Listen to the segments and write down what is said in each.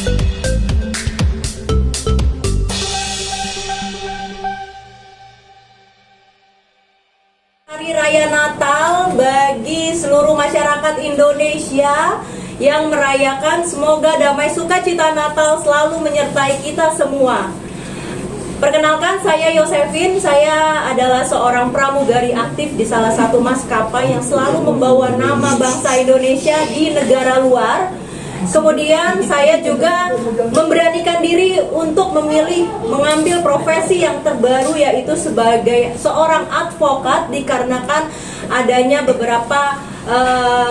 Hari Raya Natal bagi seluruh masyarakat Indonesia yang merayakan, semoga damai sukacita Natal selalu menyertai kita semua. Perkenalkan, saya Yosefin, saya adalah seorang pramugari aktif di salah satu maskapai yang selalu membawa nama bangsa Indonesia di negara luar. Kemudian saya juga memberanikan diri untuk mengambil profesi yang terbaru, yaitu sebagai seorang advokat, dikarenakan adanya beberapa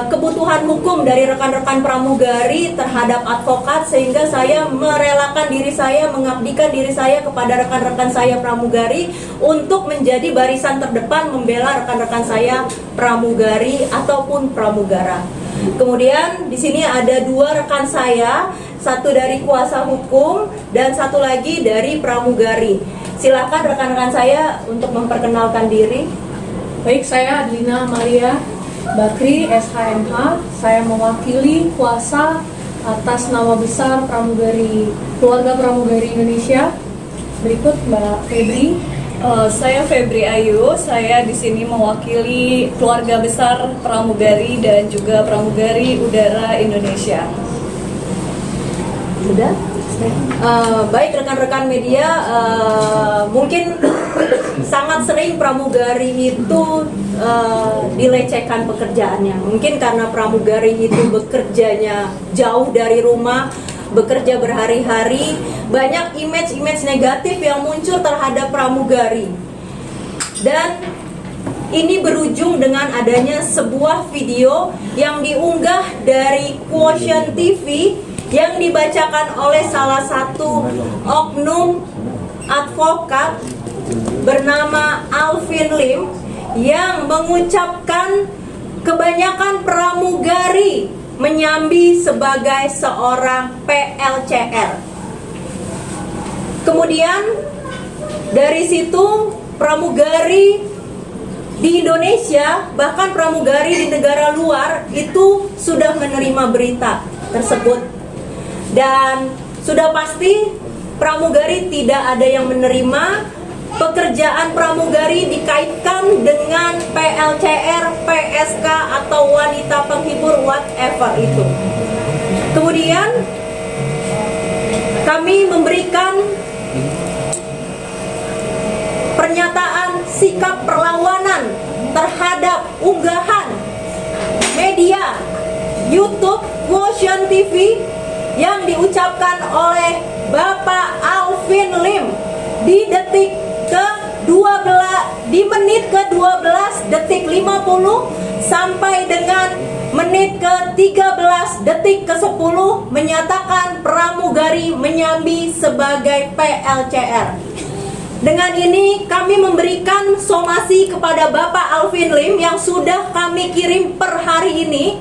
kebutuhan hukum dari rekan-rekan pramugari terhadap advokat, sehingga saya merelakan diri saya, mengabdikan diri saya kepada rekan-rekan saya pramugari untuk menjadi barisan terdepan membela rekan-rekan saya pramugari ataupun pramugara. Kemudian di sini ada dua rekan saya, satu dari kuasa hukum dan satu lagi dari pramugari. Silakan rekan-rekan saya untuk memperkenalkan diri. Baik, saya Adlina Maria Bakri, SHMH. Saya mewakili kuasa atas nama besar pramugari, keluarga pramugari Indonesia. Berikut Mbak Febri. Saya Febri Ayu, saya di sini mewakili keluarga besar pramugari dan juga pramugari udara Indonesia. Sudah? Baik rekan-rekan media, mungkin sangat sering pramugari itu dilecehkan pekerjaannya. Mungkin karena pramugari itu bekerjanya jauh dari rumah, bekerja berhari-hari, banyak image negatif yang muncul terhadap pramugari. Dan ini berujung dengan adanya sebuah video yang diunggah dari Quotient TV yang dibacakan oleh salah satu oknum advokat bernama Alvin Lim yang mengucapkan kebanyakan pramugari menyambi sebagai seorang PLCR. Kemudian dari situ pramugari di Indonesia, bahkan pramugari di negara luar itu sudah menerima berita tersebut. Dan sudah pasti pramugari tidak ada yang menerima. Pekerjaan pramugari dikaitkan dengan PLCR, PSK atau wanita penghibur, whatever itu. Kemudian kami memberikan pernyataan sikap perlawanan terhadap unggahan media YouTube Quotient TV yang diucapkan oleh Bapak Alvin Lim di menit ke-12 detik 50 sampai dengan menit ke-13 detik ke-10 menyatakan pramugari menyambi sebagai PLCR. Dengan ini kami memberikan somasi kepada Bapak Alvin Lim yang sudah kami kirim per hari ini.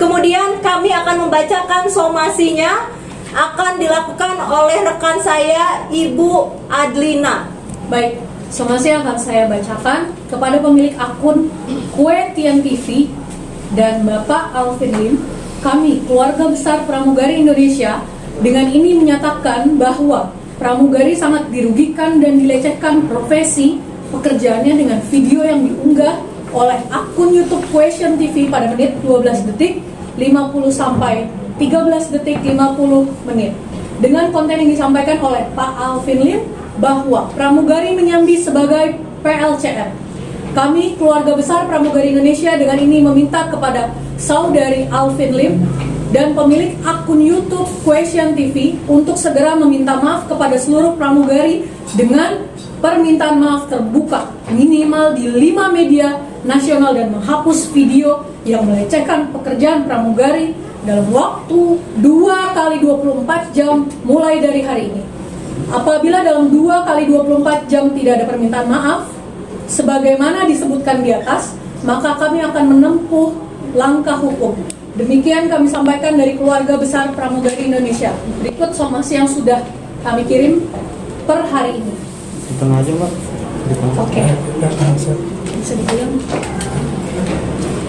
Kemudian kami akan membacakan somasinya, akan dilakukan oleh rekan saya, Ibu Adlina. Baik, somasi yang akan saya bacakan kepada pemilik akun Quotient TV dan Bapak Alvin Lim. Kami, keluarga besar pramugari Indonesia, dengan ini menyatakan bahwa pramugari sangat dirugikan dan dilecehkan profesi pekerjaannya dengan video yang diunggah oleh akun YouTube Quotient TV pada menit 12 detik 50 sampai 13 detik 50 menit. Dengan konten yang disampaikan oleh Pak Alvin Lim bahwa pramugari menyambi sebagai PLCR. Kami, keluarga besar pramugari Indonesia, dengan ini meminta kepada saudari Alvin Lim dan pemilik akun YouTube Quotient TV untuk segera meminta maaf kepada seluruh pramugari dengan permintaan maaf terbuka minimal di 5 media nasional dan menghapus video yang melecehkan pekerjaan pramugari dalam waktu 2 kali 24 jam mulai dari hari ini. Apabila dalam 2 kali 24 jam tidak ada permintaan maaf sebagaimana disebutkan di atas, maka kami akan menempuh langkah hukum. Demikian kami sampaikan dari keluarga besar pramugari Indonesia. Berikut somasi yang sudah kami kirim per hari ini. Hitung aja, Mbak. Oke. Bisa dibilang.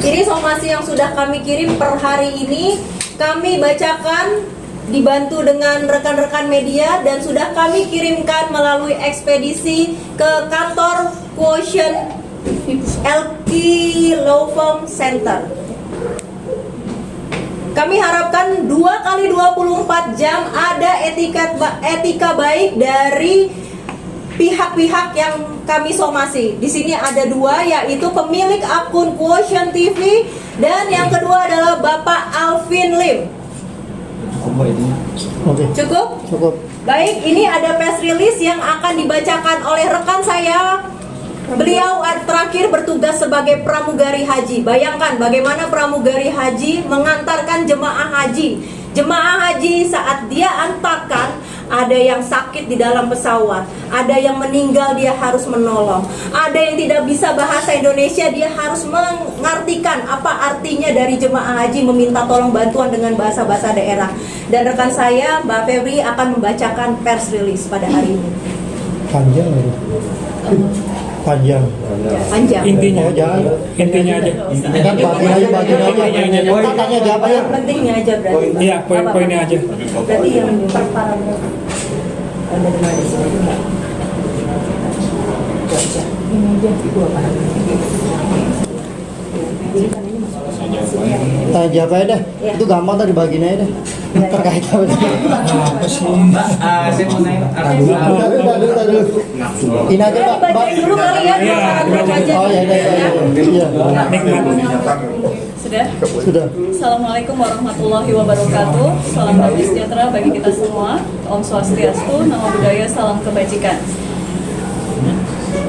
Ini somasi yang sudah kami kirim per hari ini. Kami bacakan dibantu dengan rekan-rekan media dan sudah kami kirimkan melalui ekspedisi ke kantor Quotient LQ Law Firm Center. Kami harapkan 2 kali 24 jam ada etika baik dari pihak-pihak yang kami somasi. Di sini ada 2, yaitu pemilik akun Quotient TV dan yang kedua adalah Bapak Alvin Lim. Oke. Cukup? Baik, ini ada press release yang akan dibacakan oleh rekan saya. Beliau terakhir bertugas sebagai pramugari haji. Bayangkan bagaimana pramugari haji mengantarkan jemaah haji. Jemaah haji saat dia antarkan, ada yang sakit di dalam pesawat, ada yang meninggal, dia harus menolong, ada yang tidak bisa bahasa Indonesia, dia harus mengartikan apa artinya dari jemaah haji meminta tolong bantuan dengan bahasa-bahasa daerah. Dan rekan saya, Mbak Febri, akan membacakan press release pada hari ini. Panjang lagi. Panjang. Intinya Oh, jangan. intinya aja. Kan bagian aja. Tanya jawab aja. Pentingnya aja berarti. Iya, poin-poinnya aja. Berarti yang per paragraf. Ada di mana di sini? Ini aja 2 paragraf. Tanya jawab aja deh. Ya. Itu gampang tadi bagian aja deh. Terkait apa sih? Saya mau nanya Udah dulu. Ini aja Pak. Dibacain dulu kali ya. Iya, dibacain. Oh iya. Iya. Sudah. Assalamualaikum warahmatullahi wabarakatuh. Salam damai sejahtera bagi kita semua. Om Swastiastu, Namo Buddhaya, salam kebajikan.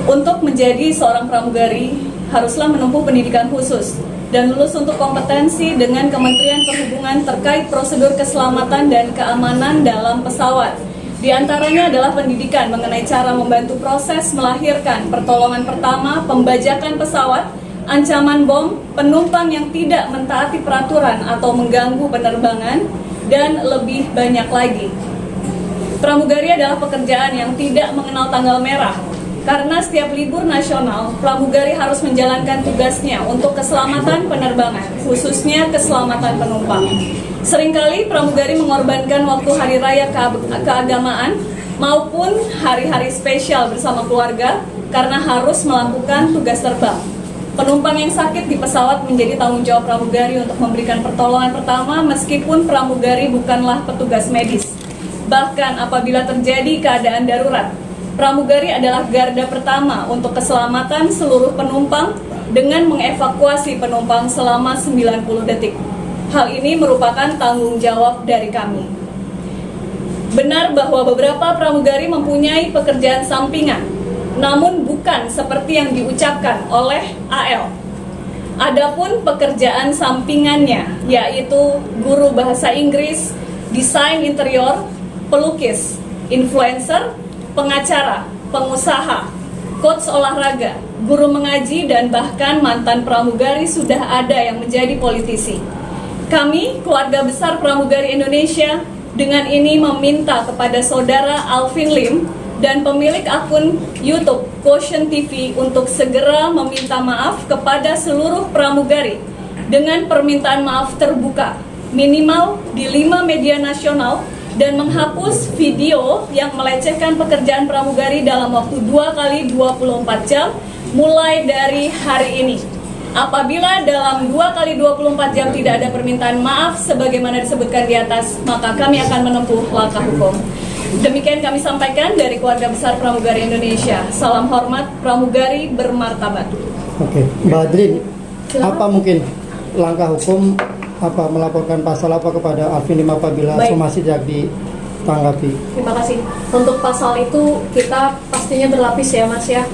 Untuk menjadi seorang pramugari, haruslah menempuh pendidikan khusus dan lulus untuk kompetensi dengan Kementerian Perhubungan terkait prosedur keselamatan dan keamanan dalam pesawat. Di antaranya adalah pendidikan mengenai cara membantu proses melahirkan, pertolongan pertama, pembajakan pesawat, ancaman bom, penumpang yang tidak mentaati peraturan atau mengganggu penerbangan, dan lebih banyak lagi. Pramugari adalah pekerjaan yang tidak mengenal tanggal merah. Karena setiap libur nasional, pramugari harus menjalankan tugasnya untuk keselamatan penerbangan, khususnya keselamatan penumpang. Seringkali pramugari mengorbankan waktu hari raya keagamaan maupun hari-hari spesial bersama keluarga karena harus melakukan tugas terbang. Penumpang yang sakit di pesawat menjadi tanggung jawab pramugari untuk memberikan pertolongan pertama meskipun pramugari bukanlah petugas medis. Bahkan apabila terjadi keadaan darurat, pramugari adalah garda pertama untuk keselamatan seluruh penumpang dengan mengevakuasi penumpang selama 90 detik. Hal ini merupakan tanggung jawab dari kami. Benar bahwa beberapa pramugari mempunyai pekerjaan sampingan, namun bukan seperti yang diucapkan oleh AL. Adapun pekerjaan sampingannya yaitu guru bahasa Inggris, desain interior, pelukis, influencer, pengacara, pengusaha, coach olahraga, guru mengaji, dan bahkan mantan pramugari sudah ada yang menjadi politisi. Kami, keluarga besar pramugari Indonesia, dengan ini meminta kepada saudara Alvin Lim dan pemilik akun YouTube Quotient TV untuk segera meminta maaf kepada seluruh pramugari dengan permintaan maaf terbuka, minimal di 5 media nasional, dan menghapus video yang melecehkan pekerjaan pramugari dalam waktu 2 kali 24 jam mulai dari hari ini. Apabila dalam 2 kali 24 jam tidak ada permintaan maaf sebagaimana disebutkan di atas, maka kami akan menempuh langkah hukum. Demikian kami sampaikan dari keluarga besar pramugari Indonesia. Salam hormat, pramugari bermartabat. Oke, Mbak Adrin, apa mungkin langkah hukum melaporkan pasal apa kepada Alvin Lim apabila Baik. somasi tidak ditanggapi? Terima kasih. Untuk pasal itu kita pastinya berlapis ya Mas ya.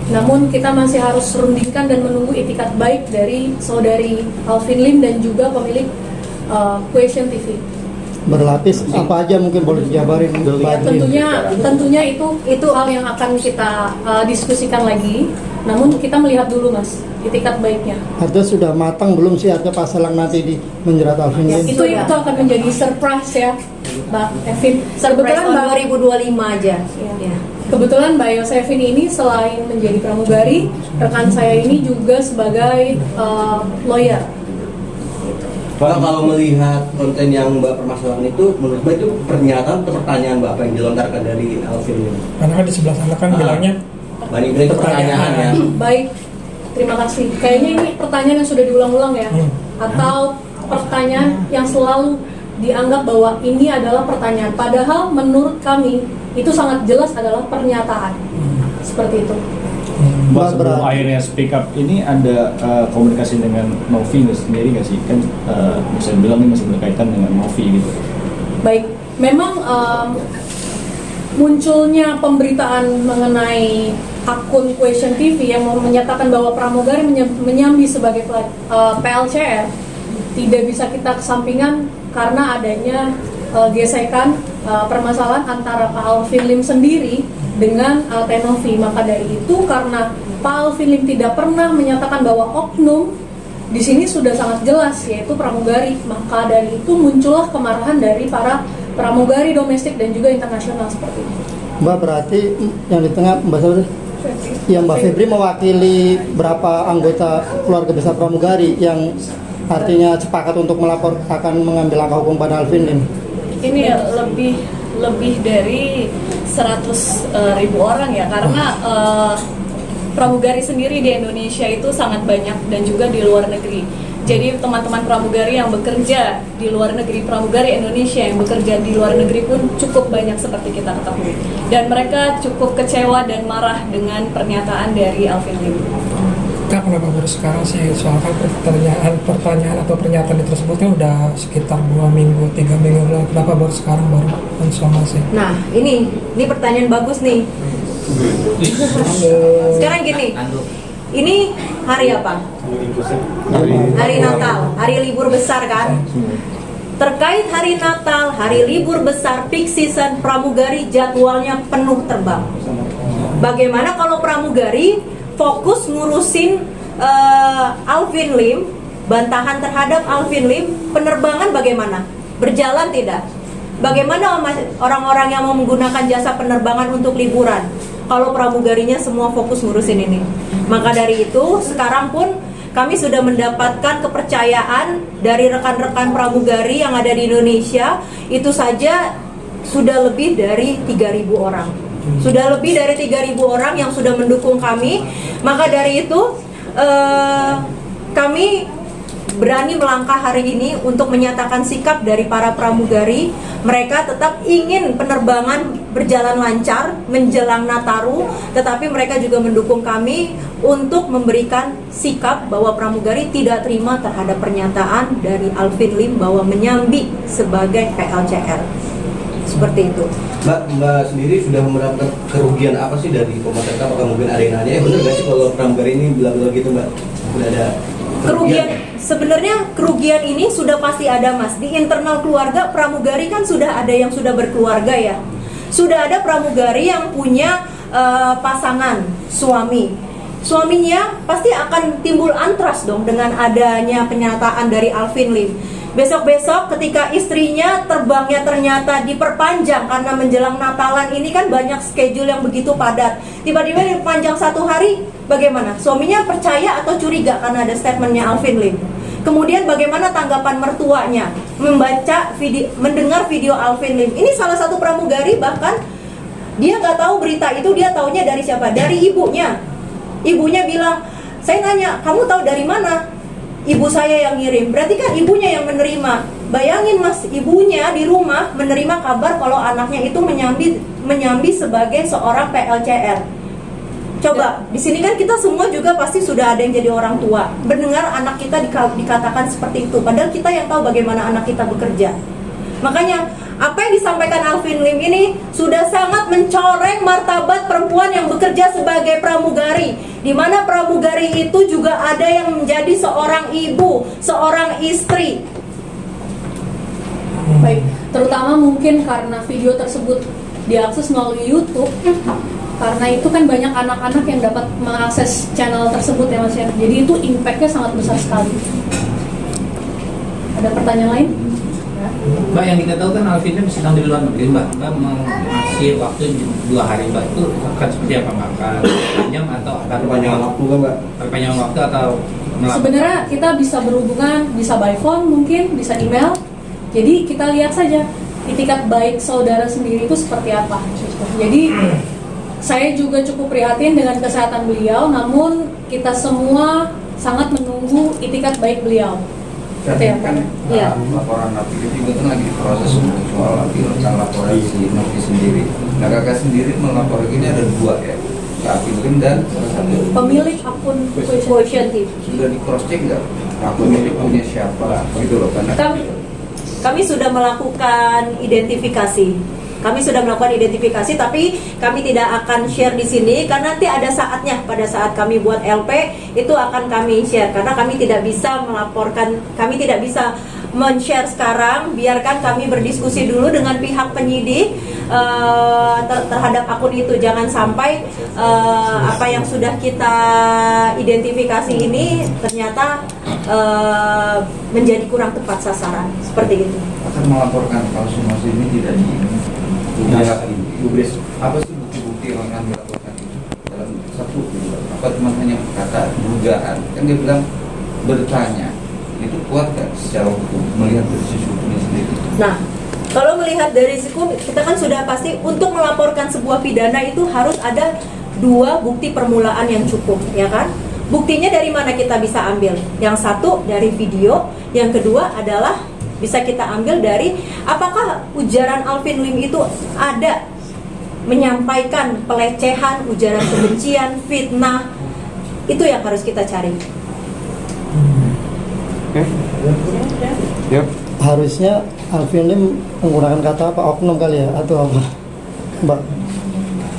Namun kita masih harus rundingkan dan menunggu itikat baik dari saudari Alvin Lim dan juga pemilik Quotient TV. Berlapis apa aja mungkin boleh dijabarin Mbak Ya, Adrin? tentunya itu hal yang akan kita diskusikan lagi. Namun kita melihat dulu Mas itikat baiknya. Artinya sudah matang belum sih ada pasal yang nanti menjerat Alvin Lim? Itu akan menjadi surprise ya, Mbak Evin. Surprise Kebetulan tahun Mbak 2025 aja. Ya. Kebetulan Mbak Yosefin ini selain menjadi pramugari, rekan saya ini juga sebagai lawyer. Mbak, kalau melihat konten yang Mbak permasalahkan itu, menurut Mbak itu pernyataan atau pertanyaan Mbak apa yang dilontarkan dari Alvin ini? Karena kan di sebelah sana kan bilangnya Banding itu pertanyaan ya. Baik, terima kasih. Kayaknya ini pertanyaan yang sudah diulang-ulang ya, atau pertanyaan yang selalu dianggap bahwa ini adalah pertanyaan. Padahal menurut kami itu sangat jelas adalah pernyataan. Seperti itu. Mbak, sebelum Berat. akhirnya speak up ini ada komunikasi dengan Novi sendiri nggak sih? Kan bisa dibilang ini masih berkaitan dengan Novi gitu. Baik, memang munculnya pemberitaan mengenai akun Question TV yang menyatakan bahwa pramugari menyambi sebagai PLCR tidak bisa kita kesampingkan karena adanya gesekan permasalahan antara Pak Alvin Lim sendiri dengan Tenovi. Maka dari itu, karena Pak Alvin Lim tidak pernah menyatakan bahwa oknum di sini sudah sangat jelas, yaitu pramugari, maka dari itu muncullah kemarahan dari para pramugari domestik dan juga internasional seperti itu. Mbak, berarti yang di tengah Mbak Sabri, yang Mbak Febri mewakili berapa anggota keluarga besar pramugari yang artinya sepakat untuk melapor akan mengambil langkah hukum pada Alvin Lim. Ini lebih dari 100.000 orang ya, karena pramugari sendiri di Indonesia itu sangat banyak dan juga di luar negeri. Jadi teman-teman pramugari yang bekerja di luar negeri, pramugari Indonesia yang bekerja di luar negeri pun cukup banyak seperti kita ketahui. Dan mereka cukup kecewa dan marah dengan pernyataan dari Alvin Lim. Kak, kenapa baru sekarang sih? Soalnya pertanyaan atau pernyataan tersebut kan udah sekitar 2 minggu, 3 minggu lalu. Kenapa baru sekarang baru konsumasi? Nah, ini pertanyaan bagus nih. Sekarang gini, ini hari apa? Hari Natal, hari libur besar kan? Terkait hari Natal, hari libur besar, peak season, pramugari jadwalnya penuh terbang. Bagaimana kalau pramugari fokus ngurusin Alvin Lim, bantahan terhadap Alvin Lim, penerbangan bagaimana? Berjalan tidak? Bagaimana orang-orang yang mau menggunakan jasa penerbangan untuk liburan? Kalau pramugarinya semua fokus ngurusin ini. Maka dari itu, sekarang pun kami sudah mendapatkan kepercayaan dari rekan-rekan pramugari yang ada di Indonesia. Itu saja sudah lebih dari 3.000 orang. Sudah lebih dari 3.000 orang yang sudah mendukung kami. Maka dari itu kami berani melangkah hari ini untuk menyatakan sikap dari para pramugari. Mereka tetap ingin penerbangan berjalan lancar menjelang Nataru, tetapi mereka juga mendukung kami untuk memberikan sikap bahwa pramugari tidak terima terhadap pernyataan dari Alvin Lim bahwa menyambi sebagai PLCR. Seperti itu. Mbak sendiri sudah mendapatkan kerugian apa sih dari pemerintah? Apakah mungkin arenanya? Benar nggak sih kalau pramugari ini bilang-bilang gitu, Mbak? Sudah ada Kerugian, sebenarnya kerugian ini sudah pasti ada, Mas. Di internal keluarga pramugari kan sudah ada yang sudah berkeluarga ya. Sudah ada pramugari yang punya pasangan, suami. Suaminya pasti akan timbul antras dong dengan adanya pernyataan dari Alvin Lim. Besok-besok ketika istrinya terbangnya ternyata diperpanjang karena menjelang Natalan ini kan banyak schedule yang begitu padat. Tiba-tiba diperpanjang 1 hari, bagaimana? Suaminya percaya atau curiga karena ada statementnya Alvin Lim? Kemudian bagaimana tanggapan mertuanya mendengar video Alvin Lim? Ini salah satu pramugari bahkan dia nggak tahu berita itu, dia taunya dari siapa? Dari ibunya. Ibunya bilang, saya nanya, kamu tahu dari mana? Ibu saya yang ngirim. Berarti kan ibunya yang menerima. Bayangin Mas, ibunya di rumah menerima kabar kalau anaknya itu menyambi sebagai seorang PLCR. Coba, di sini kan kita semua juga pasti sudah ada yang jadi orang tua. Mendengar anak kita dikatakan seperti itu, padahal kita yang tahu bagaimana anak kita bekerja. Makanya, apa yang disampaikan Alvin Lim ini sudah sangat mencoreng martabat perempuan yang bekerja sebagai pramugari, di mana pramugari itu juga ada yang menjadi seorang ibu, seorang istri. Baik, terutama mungkin karena video tersebut diakses melalui YouTube. Karena itu kan banyak anak-anak yang dapat mengakses channel tersebut ya Mas ya. Jadi itu impact-nya sangat besar sekali. Ada pertanyaan lain? Mbak, yang kita tahu kan Alvin Lim sedang di luar negeri, Mbak. Mbak masih waktu 2 hari, Mbak. Itu akan seperti apa, Mbak? Akan panjang atau akan perpanjangan waktu kan, Mbak? perpanjangan waktu atau Sebenarnya kita bisa berhubungan, bisa by phone mungkin, bisa email. Jadi kita lihat saja itikat baik saudara sendiri itu seperti apa. Jadi saya juga cukup prihatin dengan kesehatan beliau, namun kita semua sangat menunggu itikat baik beliau. Gitu ya, Pak? Iya. Laporan Novi itu kan lagi diproses untuk soal tentang laporan si Novi sendiri. Nah, kakak sendiri melapor ini ada 2 ya, Kak Film dan salah satu Pemilik akun Quotient TV. sudah di cross check nggak akun ini punya siapa gitu loh, karena Kami sudah melakukan identifikasi. Tapi kami tidak akan share di sini karena nanti ada saatnya pada saat kami buat LP itu akan kami share karena kami tidak bisa melaporkan, kami tidak bisa men-share sekarang. Biarkan kami berdiskusi dulu dengan pihak penyidik terhadap akun itu. Jangan sampai apa yang sudah kita identifikasi ini ternyata menjadi kurang tepat sasaran seperti itu. akan melaporkan kalau semua ini tidak apa sih bukti-bukti yang akan dilaporkan itu dalam satu apa cuma hanya kata dugaan, kan dia bilang bertanya itu kuat kan secara hukum melihat dari sisi hukumnya sendiri. Nah, kalau melihat dari sisi hukum, kita kan sudah pasti untuk melaporkan sebuah pidana itu harus ada 2 bukti permulaan yang cukup, ya kan? Buktinya dari mana kita bisa ambil? Yang satu dari video, yang kedua adalah bisa kita ambil dari apakah ujaran Alvin Lim itu ada menyampaikan pelecehan, ujaran kebencian, fitnah. Itu yang harus kita cari. Harusnya Alvin Lim menggunakan kata apa, oknum kali ya atau apa, Mbak?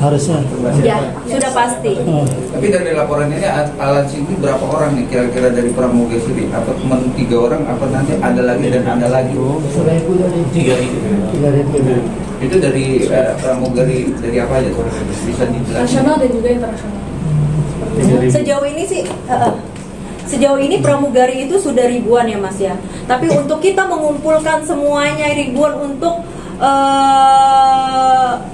Harusnya. Ya, sudah pasti. Tapi dari laporan ini aliansi itu berapa orang nih kira-kira dari Pramuga sendiri? Apa cuma 3 orang? Apa nanti ada lagi dan ada lagi? Sudah itu dari 3 Itu dari pramugari dari apa aja? Bisa dijelaskan? nasional dan juga internasional. Sejauh ini pramugari itu sudah ribuan ya Mas ya. Tapi untuk kita mengumpulkan semuanya ribuan untuk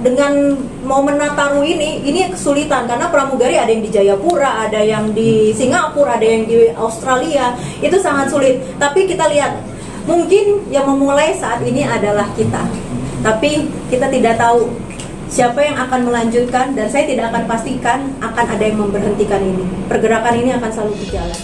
dengan momen Nataru ini kesulitan karena pramugari ada yang di Jayapura, ada yang di Singapura, ada yang di Australia, itu sangat sulit. Tapi kita lihat mungkin yang memulai saat ini adalah kita, tapi kita tidak tahu siapa yang akan melanjutkan dan saya tidak akan pastikan akan ada yang memberhentikan ini. Pergerakan ini akan selalu berjalan.